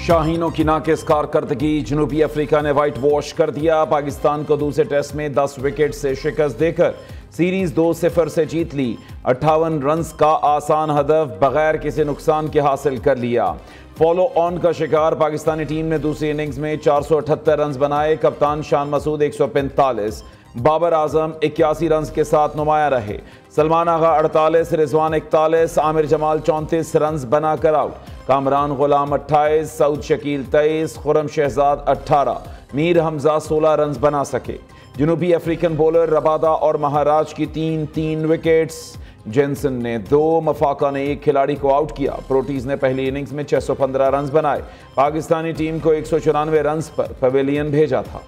शाहीनों की नाकिस कारकर्दगी, जनूबी अफ्रीका ने वाइट वॉश कर दिया। पाकिस्तान को दूसरे टेस्ट में 10 विकेट से शिकस्त देकर सीरीज 2-0 से जीत ली। 58 रन्स का आसान हदफ बगैर किसी नुकसान के हासिल कर लिया। फॉलो ऑन का शिकार पाकिस्तानी टीम ने दूसरी इनिंग्स में 478 रन्स बनाए। कप्तान शान मसूद 145, बाबर आजम 81 रन्स के साथ नुमाया रहे। सलमान आगा 48, रिजवान 41, आमिर जमाल 34 रन्स बनाकर आउट। कामरान गुलाम 28, सऊद शकील 23, खुरम शहजाद 18, मीर हमजा 16 रन्स बना सके। जनूबी अफ्रीकन बॉलर रबादा और महाराज की 3-3 विकेट्स। जेंसन ने 2, मफाका ने 1 खिलाड़ी को आउट किया। प्रोटीज ने पहली इनिंग्स में 615 रन्स बनाए। पाकिस्तानी टीम को 194 रन्स पर पवेलियन भेजा था।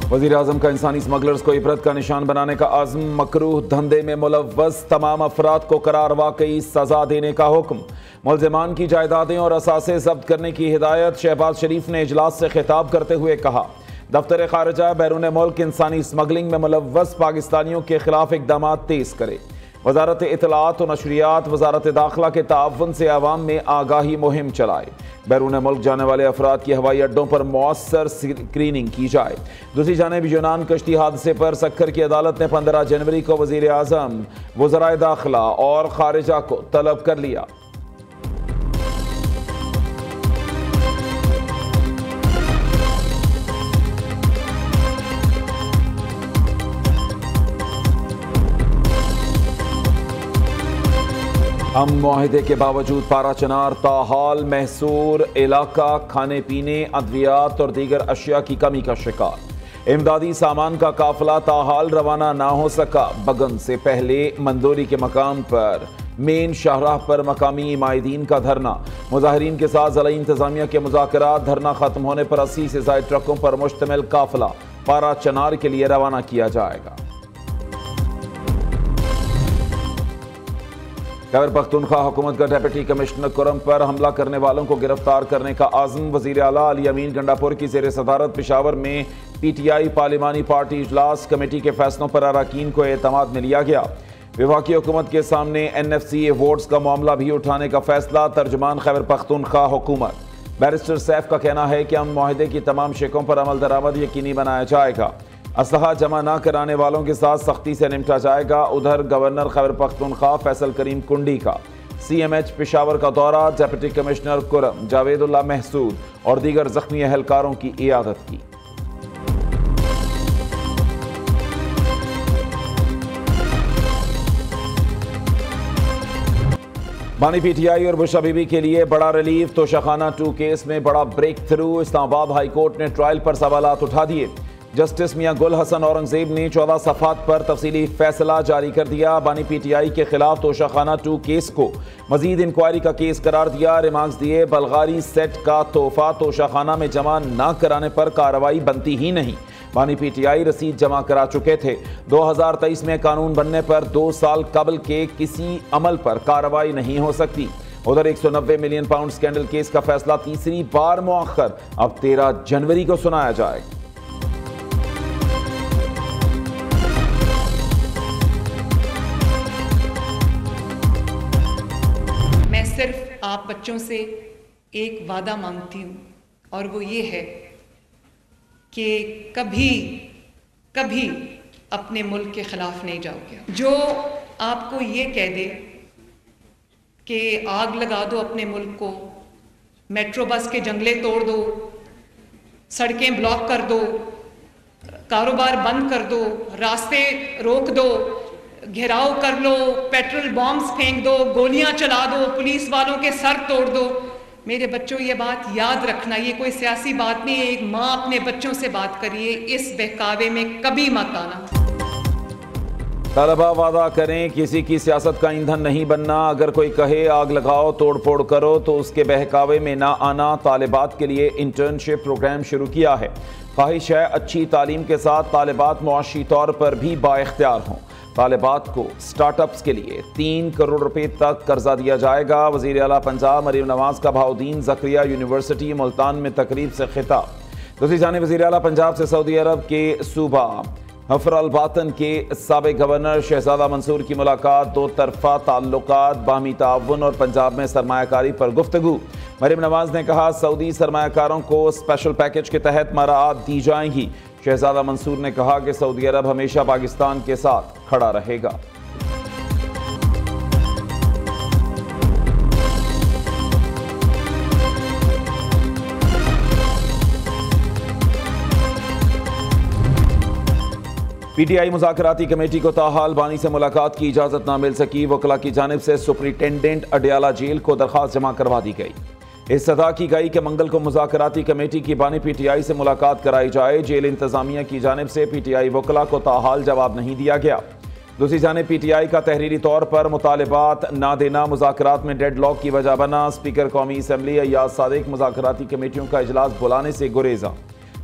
वज़ीर आज़म का इंसानी स्मगलर्स को इबरत का निशान बनाने का आज़म। मकरूह धंधे में मुलव्वस तमाम अफराद को करार वाकई सजा देने का हुक्म। मुल्ज़िमान की जायदादें और असासे जब्त करने की हिदायत। शहबाज शरीफ ने इजलास से खिताब करते हुए कहा, दफ्तर खारजा बैरून मुल्क इंसानी स्मगलिंग में मुलव्वस पाकिस्तानियों के खिलाफ इकदाम तेज करे। वजारत इत्तलात और नशरियात वजारत दाखिला के ताअवुन से आवाम में आगाही मुहिम चलाए। बैरून मुल्क जाने वाले अफराद की हवाई अड्डों पर मौसर स्क्रीनिंग की जाए। दूसरी जानिब यूनान कश्ती हादसे पर सक्खर की अदालत ने 15 जनवरी को वज़ीर आज़म, वज़राए दाखिला और खारिजा को तलब कर लिया। हम मुआहिदे के बावजूद पारा चनार ताहाल महसूर इलाका खाने पीने, अद्वियात और दीगर अशिया की कमी का शिकार। इमदादी सामान का काफिला ताहाल रवाना ना हो सका। बगन से पहले मंदोरी के मकाम पर मेन शाहराह पर मकामी इमायदीन का धरना। मुजाहिरीन के साथ ज़िला इंतजामिया के मुज़ाकरात। धरना खत्म होने पर 80 से ज़ायद ट्रकों पर मुश्तमिल काफिला पारा चनार के लिए रवाना किया जाएगा। खैबर पख्तूनख्वा हुकूमत का डिप्टी कमिश्नर कुरम पर हमला करने वालों को गिरफ्तार करने का आज़म। वज़ीर आला अली अमीन गंडापुर की ज़ेर सदारत पेशावर में PTI पार्लिमानी पार्टी इजलास। कमेटी के फैसलों पर अरकान को एतमाद में लिया गया। वफाकी हुकूमत के सामने NFC अवार्ड्स का मामला भी उठाने का फैसला। तर्जुमान खैबर पख्तूनख्वा हुकूमत बैरिस्टर सैफ का कहना है कि हम मुआहिदे की तमाम शिकों पर अमल दरामद यकीनी बनाया जाएगा। असलहा जमा न कराने वालों के साथ सख्ती से निपटा जाएगा। उधर गवर्नर खैबर पख्तूनख्वा फैसल करीम कुंडी का CMH पेशावर का दौरा। डिप्टी कमिश्नर कुरम, जावेदुल्लाह महसूद और दीगर जख्मी एहलकारों की इयादत की। बानी PTI और बुशरा बीबी के लिए बड़ा रिलीफ। तोशाखाना 2 केस में बड़ा breakthrough. Islamabad high court ने ट्रायल पर सवालात उठा दिए। जस्टिस मियां गुल हसन औरंगजेब ने 14 सफ़ात पर तफसीली फैसला जारी कर दिया। बानी PTI के खिलाफ तोशाखाना 2 केस को मजीद इंक्वायरी का केस करार दिया। रिमार्क्स दिए, बल्गारी सेट का तोहफा तोशाखाना में जमा न कराने पर कार्रवाई बनती ही नहीं। बानी PTI रसीद जमा करा चुके थे। 2023 में कानून बनने पर 2 साल कबल के किसी अमल पर कार्रवाई नहीं हो सकती। उधर 190 मिलियन पाउंड स्कैंडल केस का फैसला तीसरी बार मुअख्खर, अब 13 जनवरी को सुनाया जाएगा। सिर्फ आप बच्चों से एक वादा मांगती हूँ और वो ये है कि कभी कभी अपने मुल्क के खिलाफ नहीं जाओगे। जो आपको ये कह दे कि आग लगा दो अपने मुल्क को, मेट्रो बस के जंगले तोड़ दो, सड़कें ब्लॉक कर दो, कारोबार बंद कर दो, रास्ते रोक दो, घेराव कर लो, पेट्रोल बॉम्ब्स फेंक दो, गोलियां चला दो, पुलिस वालों के सर तोड़ दो। मेरे बच्चों, ये बात याद रखना, ये कोई सियासी बात नहीं है। एक माँ अपने बच्चों से बात करिए, इस बहकावे में कभी मत आना। तलबा वादा करें किसी की सियासत का ईंधन नहीं बनना। अगर कोई कहे आग लगाओ तोड़ फोड़ करो तो उसके बहकावे में ना आना। तालिबात के लिए इंटर्नशिप प्रोग्राम शुरू किया है। ख्वाहिश है अच्छी तालीम के साथ तालिबात मुआशी तौर पर भी बाइख्तियार हों। तालिबात को स्टार्टअप्स के लिए 3 करोड़ रुपए तक कर्जा दिया जाएगा। वज़ीर आला पंजाब मरीम नवाज का बहाउद्दीन ज़करिया यूनिवर्सिटी मुल्तान में तकरीब से खिताब। दूसरी जानिब वज़ीर आला पंजाब से सऊदी अरब के सूबा हफर बातन के साबिक गवर्नर शहजादा मंसूर की मुलाकात, दो तरफा ताल्लुकात, बाहमी ताउन और पंजाब में सरमायाकारी पर गुफ्तगू। मरीम नवाज ने कहा सऊदी सरमायाकारों को स्पेशल पैकेज के तहत मराआत दी जाएंगी। शहजादा मंसूर ने कहा कि सऊदी अरब हमेशा पाकिस्तान के साथ खड़ा रहेगा। पीटीआई मुज़ाकराती कमेटी को ताहाल बानी से मुलाकात की इजाज़त ना मिल सकी। वकला की जानिब से सुपरिटेंडेंट अडयाला जेल को दरख्वास्त जमा करवा दी गई। इस्तदा की गई कि मंगल को मुज़ाकराती कमेटी की बानी पीटीआई से मुलाकात कराई जाए। जेल इंतजामिया की जानिब से पीटीआई वकला को ताहाल जवाब नहीं दिया गया। दूसरी जानिब पीटीआई का तहरीरी तौर पर मुतालिबात ना देना मुज़ाकरात में डेड लॉक की वजह बना। स्पीकर कौमी असम्बली अय्याज सादिक मुज़ाकराती कमेटियों का इजलास बुलाने से गुरेजा।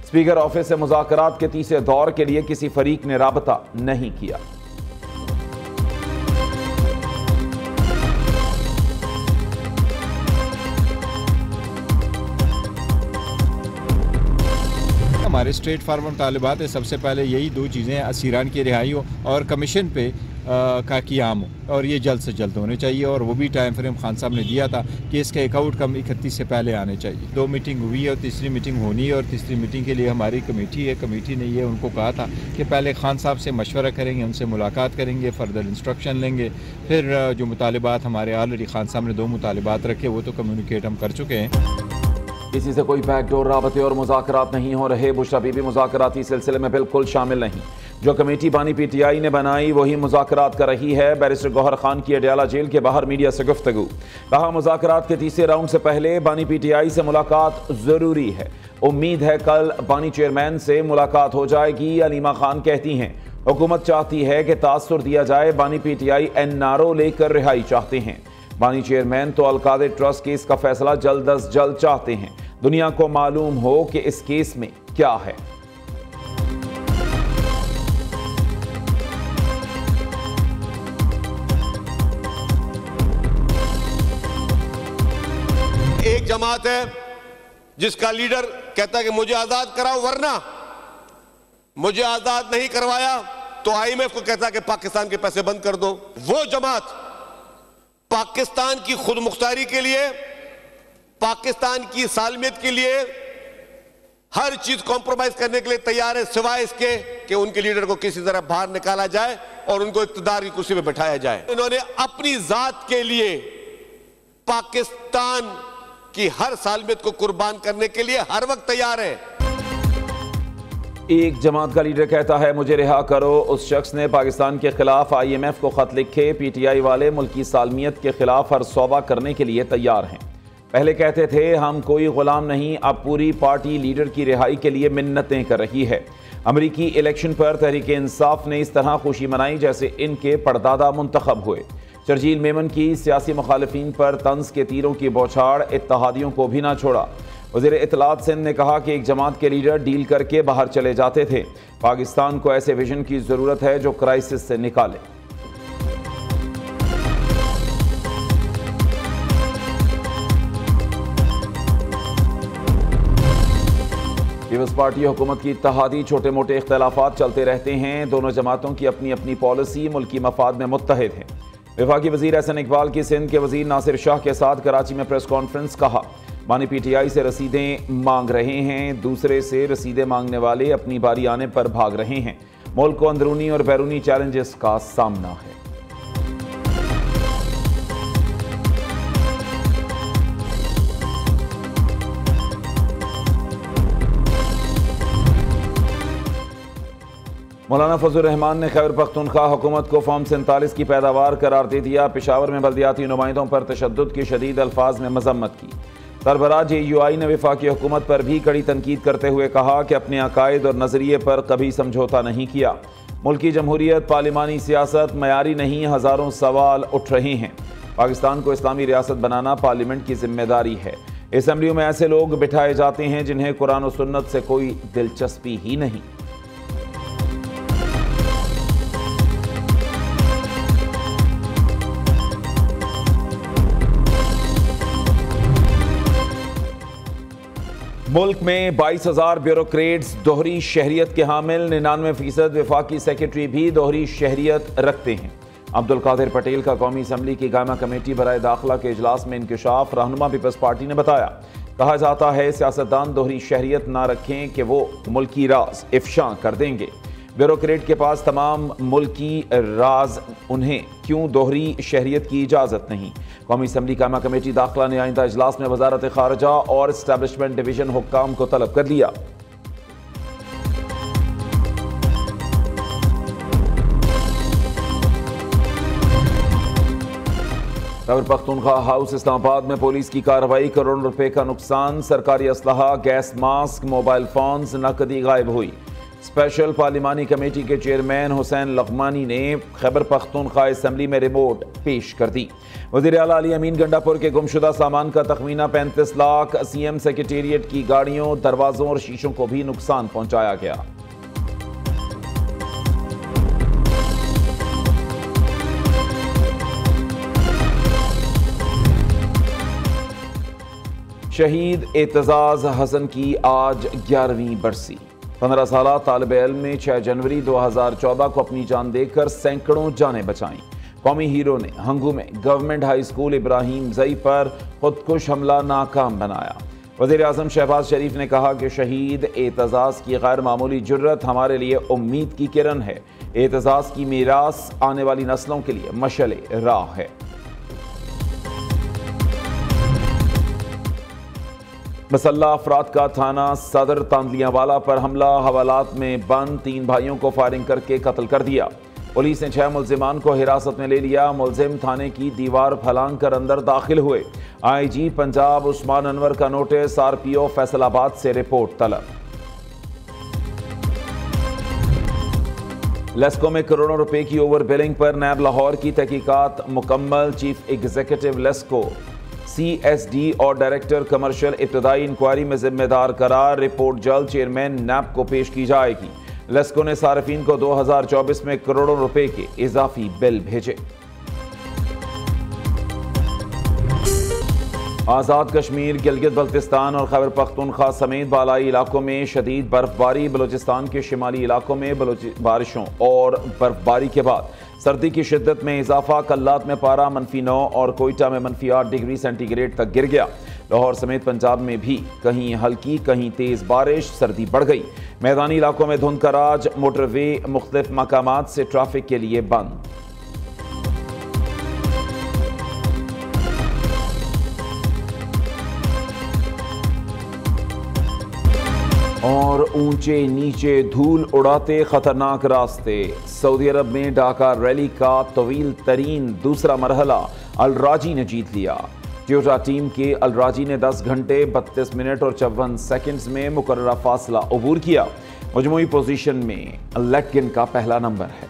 स्पीकर ऑफिस से मुज़ाकरात के तीसरे दौर के लिए किसी फरीक ने राबता नहीं किया। हमारे स्ट्रेट फार्वर्ड तालिबात है, सबसे पहले यही दो चीज़ें, असीरान की रिहाई हो और कमीशन पे का क़याम हो, और ये जल्द से जल्द होने चाहिए। और वो भी टाइम फ्रेम खान साहब ने दिया था कि इसके एक आउटकम 31 से पहले आने चाहिए। 2 मीटिंग हुई है और तीसरी मीटिंग होनी है, और तीसरी मीटिंग के लिए हमारी कमेटी है। कमेटी ने ये उनको कहा था कि पहले खान साहब से मशवरा करेंगे, उनसे मुलाकात करेंगे, फर्दर इंस्ट्रक्शन लेंगे, फिर जो मुतालिबात हमारे ऑलरेडी खान साहब ने 2 मुतालिबात रखे वो तो कम्युनिकेट हम कर चुके हैं। किसी से कोई बैकडोर राबते और मुज़ाकरात नहीं हो रहे। बुशरा बीबी मुज़ाकराती सिलसिले में बिल्कुल शामिल नहीं। जो कमेटी बानी पीटीआई ने बनाई वही मुज़ाकरात कर रही है। बैरिस्टर गौहर खान की अडयाला जेल के बाहर मीडिया से गुफ्तगू। कहा मुज़ाकरात के तीसरे राउंड से पहले बानी पीटीआई से मुलाकात ज़रूरी है। उम्मीद है कल बानी चेयरमैन से मुलाकात हो जाएगी। अलीमा खान कहती हैं हुकूमत चाहती है कि तासुर दिया जाए। बानी पीटीआई एनआरओ लेकर रिहाई चाहते हैं। बानी चेयरमैन तो अलकादे ट्रस्ट केस का फैसला जल्द अज जल्द चाहते हैं। दुनिया को मालूम हो कि इस केस में क्या है। एक जमात है जिसका लीडर कहता है कि मुझे आजाद कराओ, वरना मुझे आजाद नहीं करवाया तो आईएमएफ को कहता है कि पाकिस्तान के पैसे बंद कर दो। वो जमात पाकिस्तान की खुद मुख्तारी के लिए, पाकिस्तान की सालमियत के लिए हर चीज कॉम्प्रोमाइज करने के लिए तैयार है, सिवाय इसके कि उनके लीडर को किसी तरह बाहर निकाला जाए और उनको इख्तिदार की कुर्सी पे बैठाया जाए। इन्होंने अपनी जात के लिए पाकिस्तान की हर सालमियत को कुर्बान करने के लिए हर वक्त तैयार है। एक जमात का लीडर कहता है मुझे रिहा करो। उस शख्स ने पाकिस्तान के खिलाफ आईएमएफ को खत लिखे। पीटीआई वाले मुल्क की सालमियत के खिलाफ हर सौदा करने के लिए तैयार हैं। पहले कहते थे हम कोई गुलाम नहीं, अब पूरी पार्टी लीडर की रिहाई के लिए मिन्नतें कर रही है। अमरीकी इलेक्शन पर तहरीक इंसाफ ने इस तरह खुशी मनाई जैसे इनके परदादा मुंतखब हुए। शर्जील मेमन की सियासी मुखालिफिन पर तंज के तीरों की बौछार इत्तेहादियों को भी ना छोड़ा। वज़ीर इत्तलात सिंध ने कहा कि एक जमात के लीडर डील करके बाहर चले जाते थे। पाकिस्तान को ऐसे विजन की ज़रूरत है जो क्राइसिस से निकाले। पीपल्स पार्टी हुकूमत की इत्तेहादी छोटे मोटे इख्तलाफात चलते रहते हैं। दोनों जमातों की अपनी अपनी पॉलिसी मुल्की मफाद में मुत्तहिद है। वफाकी वज़ीर एहसन इकबाल की सिंध के वज़ीर नासिर शाह के साथ कराची में प्रेस कॉन्फ्रेंस। कहा बानी पीटीआई से रसीदें मांग रहे हैं, दूसरे से रसीदें मांगने वाले अपनी बारी आने पर भाग रहे हैं। मुल्क को अंदरूनी और बैरूनी चैलेंजेस का सामना है। मौलाना फजल रहमान ने खैबर पख्तूनख्वा हुकूमत को फॉर्म 47 की पैदावार करार दे दिया। पेशावर में बल्दियाती नुमाइंदों पर तशद्दुद की शदीद अल्फाज में मजम्मत की। सरबराह JUI ने वफाकी हुकूमत पर भी कड़ी तनकीद करते हुए कहा कि अपने अकायद और नजरिए पर कभी समझौता नहीं किया। मुल्की जमहूरियत, पार्लिमानी सियासत मयारी नहीं, हज़ारों सवाल उठ रहे हैं। पाकिस्तान को इस्लामी रियासत बनाना पार्लियामेंट की जिम्मेदारी है। असम्बलियों में ऐसे लोग बिठाए जाते हैं जिन्हें कुरान और सुन्नत से कोई दिलचस्पी ही नहीं। मुल्क में 22,000 ब्यूरोक्रेट्स दोहरी शहरियत के हामिल, 99% वफाकी सेक्रेटरी भी दोहरी शहरियत रखते हैं। अब्दुल कादिर पटेल का कौमी असम्बली की कायमा कमेटी बराए दाखिला के इजलास में इंकशाफ। रहनुमा पीपल्स पार्टी ने बताया, कहा जाता है सियासतदान दोहरी शहरियत ना रखें कि वो मुल्की राज इफ्शा कर देंगे। ब्यूरोक्रेट के पास तमाम मुल्की राज, उन्हें क्यों दोहरी शहरियत की इजाज़त नहीं। कौमी असम्बली कायमा कमेटी दाखिला ने आइंदा इजलास में वजारत खारजा और एस्टैब्लिशमेंट डिवीजन हुक्काम को तलब कर लिया। खैबर पख्तूनख्वा हाउस इस्लामाबाद में पुलिस की कार्रवाई, करोड़ों रुपए का नुकसान, सरकारी असलहा, गैस मास्क, मोबाइल फोन्स, नकदी गायब हुई। स्पेशल पार्लिमानी कमेटी के चेयरमैन हुसैन लकमानी ने खैबर पख्तूनख्वा असम्बली में रिपोर्ट पेश कर दी। वज़ीर आला अली अमीन गंडापुर के गुमशुदा सामान का तखमीना 35 लाख, सीएम सेक्रेटेरिएट की गाड़ियों, दरवाजों और शीशों को भी नुकसान पहुंचाया गया। शहीद एतजाज हसन की आज 11वीं बरसी। 15 साला तालिब इल्म ने 6 जनवरी 2014 को अपनी जान देकर सैकड़ों जानें बचाईं। कौमी हीरो ने हंगू में गवर्नमेंट हाई स्कूल इब्राहिम जई पर खुदकुश हमला नाकाम बनाया। वज़ीर आज़म शहबाज शरीफ ने कहा कि शहीद एतजाज की गैर मामूली जुर्रत हमारे लिए उम्मीद की किरण है। एतजाज की मीरास आने वाली नस्लों के लिए मशअले राह है। मसल्ला अफराद का थाना सदर तांदलियावाला पर हमला, हवालात में बंद 3 भाइयों को फायरिंग करके कत्ल कर दिया। पुलिस ने 6 मुल्जिमान को हिरासत में ले लिया। मुल्जिम थाने की दीवार फलांग कर अंदर दाखिल हुए। आईजी पंजाब उस्मान अनवर का नोटिस, आरपीओ फैसलाबाद से रिपोर्ट तलब। लेस्को में करोड़ों रुपए की ओवर बिलिंग पर नैब लाहौर की तहकीकात मुकम्मल। चीफ एग्जीक्यूटिव लेस्को CSD और डायरेक्टर कमर्शियल इब्तदाई इंक्वायरी में जिम्मेदार करार। रिपोर्ट जल्द चेयरमैन नैब को पेश की जाएगी। लेस्को ने सार्फिन को 2024 में करोड़ों रुपए के इजाफी बिल भेजे। आज़ाद कश्मीर, गिलगित बल्तिस्तान और खैबर पख्तूनख्वा समेत बालाई इलाकों में शदीद बर्फबारी। बलूचिस्तान के शिमाली इलाकों में बारिशों और बर्फबारी के बाद सर्दी की शिद्दत में इजाफा। कल्लात में पारा -9 और कोयटा में -8 डिग्री सेंटीग्रेड तक गिर गया। लाहौर समेत पंजाब में भी कहीं हल्की कहीं तेज बारिश, सर्दी बढ़ गई। मैदानी इलाकों में धुंध का राज। मोटरवे मुख्तलिफ मकामात से ट्रैफिक के लिए बंद। और ऊंचे नीचे धूल उड़ाते खतरनाक रास्ते। सऊदी अरब में डाका रैली का तवील तरीन दूसरा मरहला अलराजी ने जीत लिया। टोयोटा टीम के अलराजी ने 10 घंटे 32 मिनट और 54 सेकंड्स में मुकर्ररा फासला अबूर किया। मजमूई पोजीशन में लेटकिन का पहला नंबर है।